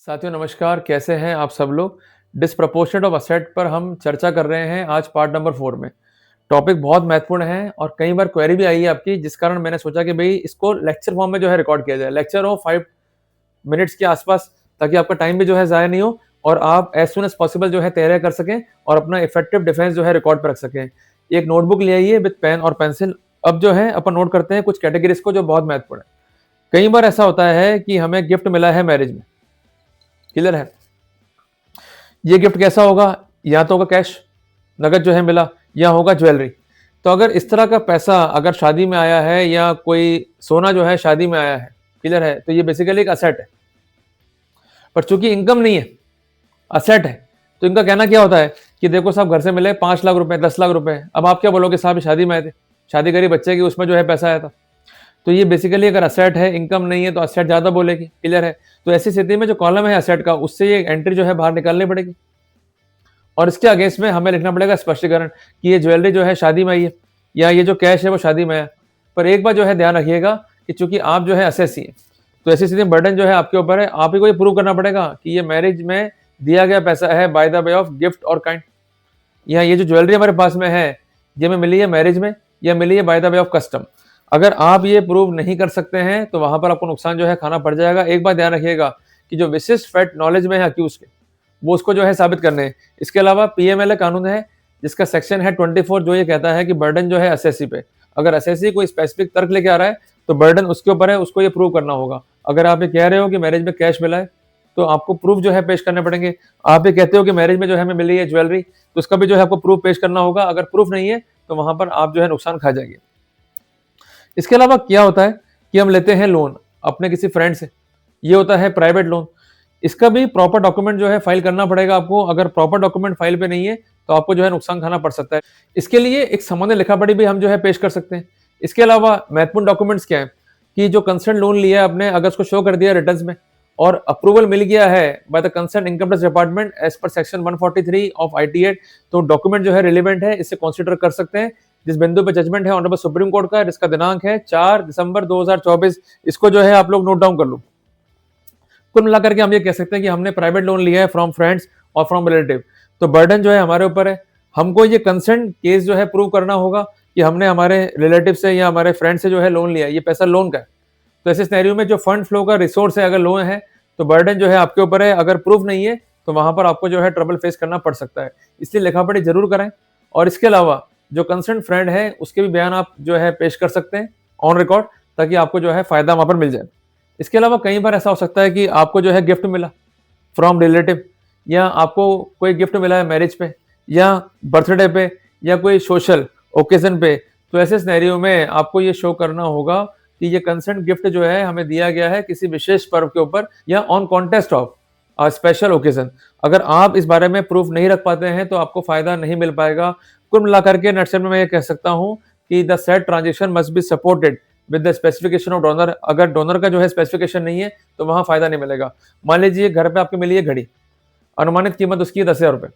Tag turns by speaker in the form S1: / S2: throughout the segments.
S1: साथियों नमस्कार, कैसे हैं आप सब लोग। डिस्प्रपोर्शनेट ऑफ असेट पर हम चर्चा कर रहे हैं आज पार्ट नंबर 4 में। टॉपिक बहुत महत्वपूर्ण है और कई बार क्वेरी भी आई है आपकी, जिस कारण मैंने सोचा कि भाई इसको लेक्चर फॉर्म में जो है रिकॉर्ड किया जाए। लेक्चर हो 5 मिनट्स के आसपास, ताकि आपका टाइम भी जो है ज़ाया नहीं हो और आप एज सुन एज पॉसिबल जो है तैयारी कर सकें और अपना इफेक्टिव डिफेंस जो है रिकॉर्ड पर रख सकें। एक नोटबुक ले आइए विद पेन और पेंसिल। अब जो है अपन नोट करते हैं कुछ कैटेगरीज को जो बहुत महत्वपूर्ण है। कई बार ऐसा होता है कि हमें गिफ्ट मिला है मैरिज में, क्लियर है। ये गिफ्ट कैसा होगा, या तो होगा कैश, नगद जो है मिला, या होगा ज्वेलरी। तो अगर इस तरह का पैसा अगर शादी में आया है या कोई सोना जो है शादी में आया है, क्लियर है, तो ये बेसिकली एक असेट है। पर चूंकि इनकम नहीं है, असेट है, तो इनका कहना क्या होता है कि देखो साहब घर से मिले 5 लाख रुपए, 10 लाख रुपए। अब आप क्या बोलोगे, साहब शादी में आए थे, शादी करी बच्चे की, उसमें जो है पैसा आया था। तो ये बेसिकली अगर असेट है, इनकम नहीं है, तो असेट ज्यादा बोलेगी, क्लियर है। तो ऐसी स्थिति में जो कॉलम है असेट का, उससे ये एंट्री जो है बाहर निकालनी पड़ेगी और इसके अगेंस्ट में हमें लिखना पड़ेगा स्पष्टीकरण कि ये ज्वेलरी जो है शादी में आई है या ये जो कैश है वो शादी में है। पर एक बार जो है ध्यान रखिएगा कि चूंकि आप जो है असेसी है, तो ऐसी स्थिति में बर्डन जो है आपके ऊपर है। आप ही को ये प्रूव करना पड़ेगा कि ये मैरिज में दिया गया पैसा है by the way of gift और काइंड, या ये जो ज्वेलरी हमारे पास में है ये हमें मिली है मैरिज में या मिली है by the way of custom. अगर आप ये प्रूव नहीं कर सकते हैं तो वहां पर आपको नुकसान जो है खाना पड़ जाएगा। एक बात ध्यान रखिएगा कि जो विशिष्ट फैक्ट नॉलेज में है अक्यूज के, वो उसको जो है साबित करने हैं। इसके अलावा पीएमएलए कानून है जिसका सेक्शन है 24, जो ये कहता है कि बर्डन जो है असेसी पे, अगर असेसी कोई स्पेसिफिक तर्क लेके आ रहा है तो बर्डन उसके ऊपर है, उसको ये प्रूव करना होगा। अगर आप ये कह रहे हो कि मैरिज में कैश मिला है तो आपको प्रूफ जो है पेश करने पड़ेंगे। आप ये कहते हो कि मैरिज में जो है हमें मिली है ज्वेलरी, तो उसका भी जो है आपको प्रूफ पेश करना होगा। अगर प्रूफ नहीं है तो वहां पर आप जो है नुकसान खा जाएंगे। इसके अलावा क्या होता है कि हम लेते हैं लोन अपने किसी फ्रेंड से, ये होता है प्राइवेट लोन। इसका भी प्रॉपर डॉक्यूमेंट जो है फाइल करना पड़ेगा आपको। अगर प्रॉपर डॉक्यूमेंट फाइल पे नहीं है तो आपको जो है नुकसान खाना पड़ सकता है। इसके लिए एक सामान्य लिखापढ़ी भी हम जो है पेश कर सकते हैं। इसके अलावा महत्वपूर्ण डॉक्यूमेंट्स क्या है कि जो कंसर्न लोन लिया है आपने, अगर उसको शो कर दिया रिटर्न्स में और अप्रूवल मिल गया है by the concern income tax department as per section 143 of IT act, तो डॉक्यूमेंट जो है रिलेवेंट है, इसे कंसीडर कर सकते हैं। जिस बिंदु पे जजमेंट है ऑनरेबल सुप्रीम कोर्ट का, जिसका दिनांक है 4 दिसंबर 2024, इसको जो है आप लोग नोट डाउन कर लो। कुल मिलाकर के हम ये कह सकते हैं कि हमने प्राइवेट लोन लिया है फ्रॉम फ्रेंड्स और फ्रॉम रिलेटिव, तो बर्डन जो है हमारे ऊपर है। हमको ये कंसर्न केस जो है प्रूव करना होगा कि हमने हमारे रिलेटिव से या हमारे फ्रेंड से जो है लोन लिया है, ये पैसा लोन का है। तो ऐसे सिनेरियो में जो फंड फ्लो का रिसोर्स है, अगर लोन है तो बर्डन जो है आपके ऊपर है। अगर प्रूफ नहीं है तो वहां पर आपको जो है ट्रबल फेस करना पड़ सकता है। इसलिए लिखापढ़ी जरूर करें। और इसके अलावा जो कंसर्न फ्रेंड है उसके भी बयान आप जो है पेश कर सकते हैं ऑन रिकॉर्ड, ताकि आपको जो है फायदा वहां पर मिल जाए। इसके अलावा कई बार ऐसा हो सकता है कि आपको जो है गिफ्ट मिला फ्रॉम रिलेटिव, या आपको कोई गिफ्ट मिला है मैरिज पे या बर्थडे पे या कोई सोशल ओकेजन पे। तो ऐसे सिनेरियो में आपको ये शो करना होगा कि ये कंसर्न गिफ्ट जो है हमें दिया गया है किसी विशेष पर्व के ऊपर या on contest of special occasion. अगर आप इस बारे में प्रूफ नहीं रख पाते हैं तो आपको फायदा नहीं मिल पाएगा। कुल मिलाकर के नटशेल में मैं ये कह सकता हूं कि the said transaction must be supported with the specification of donor. अगर डोनर का जो है स्पेसिफिकेशन नहीं है तो वहां फायदा नहीं मिलेगा। मान लीजिए घर पे आपको मिली है घड़ी, अनुमानित कीमत उसकी 10,000 रुपए,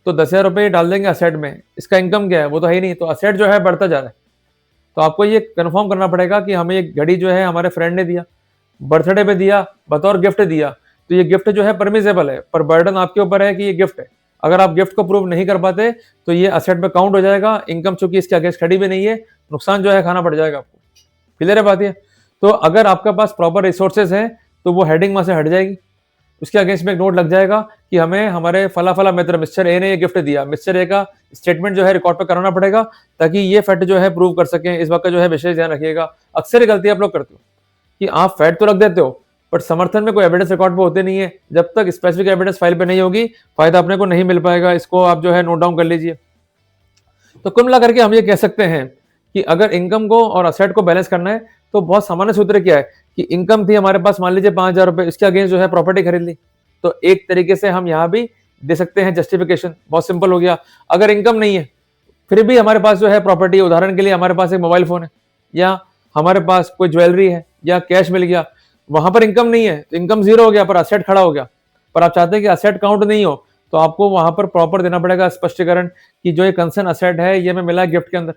S1: तो 10,000 रुपए डाल देंगे असेट में। इसका इनकम क्या है, वो तो है ही नहीं, तो असेट जो है बढ़ता जा रहा है। तो आपको ये कंफर्म करना पड़ेगा कि हमें ये घड़ी जो है हमारे फ्रेंड ने दिया, बर्थडे पे दिया, बतौर गिफ्ट दिया, तो ये गिफ्ट जो है परमिसेबल है, पर बर्डन आपके ऊपर है कि ये गिफ्ट है। अगर आप गिफ्ट को प्रूव नहीं कर पाते तो ये असेट में काउंट हो जाएगा। इनकम चूंकि इसके अगेंस्ट खड़ी भी नहीं है, नुकसान जो है खाना पड़ जाएगा आपको। क्लियर है बात ये। तो अगर आपके पास प्रॉपर रिसोर्सेज हैं तो वो हेडिंग वहां से हट जाएगी, उसके अगेंस्ट में एक नोट लग जाएगा कि हमें हमारे फला फला मित्र मिस्टर ए ने ये गिफ्ट दिया। मिस्टर ए का स्टेटमेंट जो है रिकॉर्ड पे कराना पड़ेगा ताकि ये फैक्ट जो है प्रूव कर सकें। इस बात का जो है विशेष ध्यान रखिएगा। अक्सर ये गलती आप लोग करते हो कि आप फैक्ट तो रख देते हो बट समर्थन में कोई एविडेंस रिकॉर्ड पे होते नहीं है। जब तक स्पेसिफिक एविडेंस फाइल पे नहीं होगी फायदा अपने को नहीं मिल पाएगा। इसको आप जो है नोट डाउन कर लीजिए। तो कुल मिलाकर के हम ये कह सकते हैं कि अगर इनकम को और असेट को बैलेंस करना है तो बहुत सामान्य सूत्र क्या है कि इनकम थी हमारे पास, मान लीजिए 5,000 रुपए, इसके अगेंस्ट जो है प्रॉपर्टी खरीद ली, तो एक तरीके से हम यहाँ भी दे सकते हैं जस्टिफिकेशन। बहुत सिंपल हो गया। अगर इनकम नहीं है फिर भी हमारे पास जो है प्रॉपर्टी, उदाहरण के लिए हमारे पास एक मोबाइल फोन है या हमारे पास कोई ज्वेलरी है या कैश मिल गया, वहां पर इनकम नहीं है तो इनकम जीरो हो गया पर असेट खड़ा हो गया। पर आप चाहते हैं कि असेट काउंट नहीं हो तो आपको वहां पर प्रॉपर देना पड़ेगा स्पष्टीकरण कि जो ये कंसर्न असेट है ये हमें मिला है गिफ्ट के अंदर।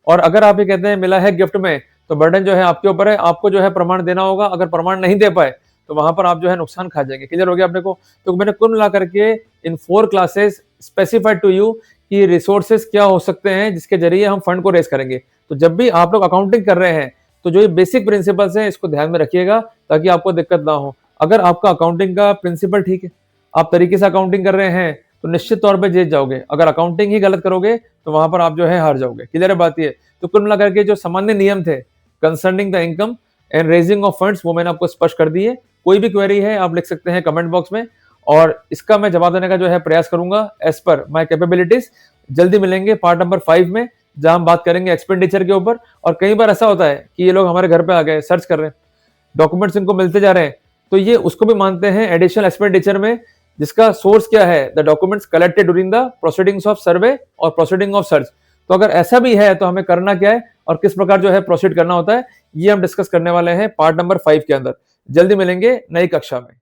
S1: और अगर आप ये कहते हैं मिला है गिफ्ट में तो बर्डन जो है आपके ऊपर है, आपको जो है प्रमाण देना होगा। अगर प्रमाण नहीं दे पाए तो वहां पर आप जो है नुकसान खा जाएंगे। क्लियर हो गया अपने को? तो मैंने कुल मिला करके इन 4 क्लासेस स्पेसिफाइड टू यू कि रिसोर्सेज क्या हो सकते हैं जिसके जरिए हम फंड को रेस करेंगे। तो जब भी आप लोग अकाउंटिंग कर रहे हैं तो जो ये बेसिक प्रिंसिपल्स हैं इसको ध्यान में रखिएगा ताकि आपको दिक्कत ना हो। अगर आपका अकाउंटिंग का प्रिंसिपल ठीक है, आप तरीके से अकाउंटिंग कर रहे हैं, तो निश्चित तौर पे जीत जाओगे। अगर अकाउंटिंग ही गलत करोगे तो वहां पर आप जो है हार जाओगे। क्लियर है बात ये? तो कुल मिलाकर के जो सामान्य नियम थे concerning the income and raising of funds वो मैंने आपको स्पष्ट कर दिए। कोई भी क्वेरी है आप लिख सकते हैं कमेंट बॉक्स में और इसका मैं जवाब देने का जो है प्रयास करूंगा एज पर माय कैपेबिलिटीज। जल्दी मिलेंगे पार्ट नंबर 5 में जहां हम बात करेंगे एक्सपेंडिचर के ऊपर। और कई बार ऐसा होता है कि ये लोग हमारे घर पे आ गए, सर्च कर रहे हैं, डॉक्यूमेंट्स इनको मिलते जा रहे हैं, तो ये उसको भी मानते हैं एडिशनल एक्सपेंडिचर में, जिसका सोर्स क्या है, the documents collected during the proceedings of सर्वे और प्रोसीडिंग ऑफ सर्च। तो अगर ऐसा भी है तो हमें करना क्या है और किस प्रकार जो है प्रोसीड करना होता है, ये हम डिस्कस करने वाले हैं पार्ट नंबर 5 के अंदर। जल्दी मिलेंगे नई कक्षा में।